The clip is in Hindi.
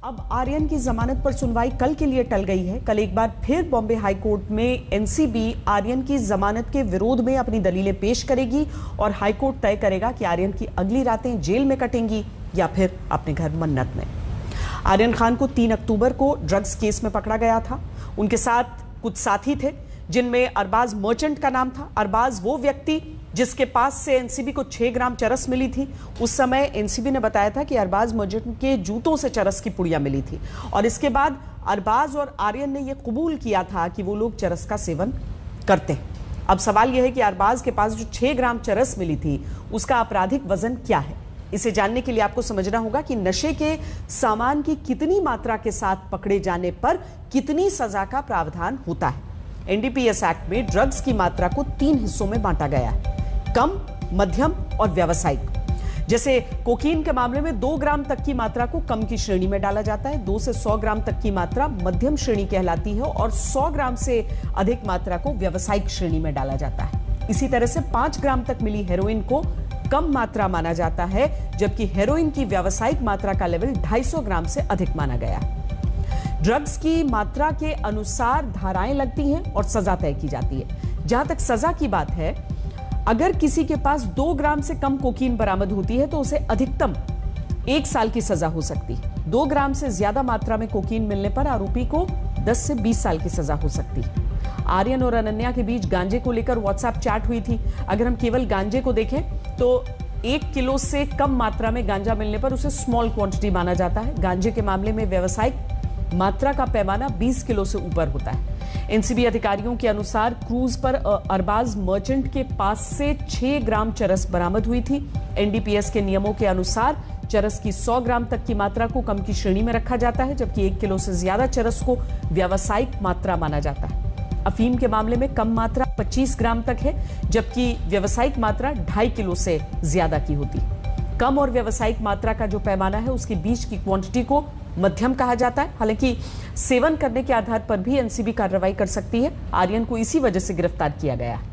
अब आर्यन की जमानत पर सुनवाई कल के लिए टल गई है। कल एक बार फिर बॉम्बे हाई कोर्ट में एनसीबी आर्यन की जमानत के विरोध में अपनी दलीलें पेश करेगी और हाई कोर्ट तय करेगा कि आर्यन की अगली रातें जेल में कटेंगी या फिर अपने घर मन्नत में। आर्यन खान को 3 अक्टूबर को ड्रग्स केस में पकड़ा गया था। उनके साथ कुछ साथी थे जिनमें अरबाज मर्चेंट का नाम था। अरबाज वो व्यक्ति जिसके पास से एनसीबी को 6 ग्राम चरस मिली थी। उस समय एनसीबी ने बताया था कि अरबाज मर्चेंट के जूतों से चरस की पुड़िया मिली थी और इसके बाद अरबाज और आर्यन ने यह कबूल किया था कि वो लोग चरस का सेवन करते हैं। अब सवाल यह है कि अरबाज के पास जो 6 ग्राम चरस मिली थी उसका आपराधिक वजन क्या है। इसे जानने के लिए आपको समझना होगा कि नशे के सामान की कितनी मात्रा के साथ पकड़े जाने पर कितनी सजा का प्रावधान होता है। एनडीपीएस एक्ट में ड्रग्स की मात्रा को 3 हिस्सों में बांटा गया है, कम, मध्यम और व्यावसायिक। जैसे कोकीन के मामले में 2 ग्राम तक की मात्रा को कम की श्रेणी में डाला जाता है, 2 से 100 ग्राम तक की मात्रा मध्यम श्रेणी कहलाती है और 100 ग्राम से अधिक मात्रा को व्यावसायिक श्रेणी में डाला जाता है। इसी तरह से 5 ग्राम तक मिली हेरोइन को कम मात्रा माना जाता है, जबकि हेरोइन की व्यावसायिक मात्रा का लेवल 250 ग्राम से अधिक माना गया। ड्रग्स की मात्रा के अनुसार धाराएं लगती हैं और सजा तय की जाती है। जहां तक सजा की बात है, अगर किसी के पास 2 ग्राम से कम कोकीन बरामद होती है तो उसे अधिकतम 1 साल की सजा हो सकती है। 2 ग्राम से ज्यादा मात्रा में कोकीन मिलने पर आरोपी को 10 से 20 साल की सजा हो सकती है। आर्यन और अनन्या के बीच गांजे को लेकर व्हाट्सएप चैट हुई थी। अगर हम केवल गांजे को देखें तो 1 किलो से कम मात्रा में गांजा मिलने पर उसे स्मॉल क्वांटिटी माना जाता है। गांजे के मामले में व्यावसायिक मात्रा का पैमाना 20 किलो से ऊपर होता है। एनसीबी अधिकारियों के अनुसार क्रूज पर अरबाज मर्चेंट के पास से 6 ग्राम चरस बरामद हुई थी। एनडीपीएस के नियमों के अनुसार चरस की 100 ग्राम तक की मात्रा को कम की श्रेणी में रखा जाता है, जबकि 1 किलो से ज्यादा चरस को व्यावसायिक मात्रा माना जाता है। अफीम के मामले में कम मात्रा 25 ग्राम तक है, जबकि व्यावसायिक मात्रा 2.5 किलो से ज्यादा की होती है। कम और व्यावसायिक मात्रा का जो पैमाना है उसके बीच की क्वांटिटी को मध्यम कहा जाता है। हालांकि सेवन करने के आधार पर भी एनसीबी कार्रवाई कर सकती है। आर्यन को इसी वजह से गिरफ्तार किया गया है।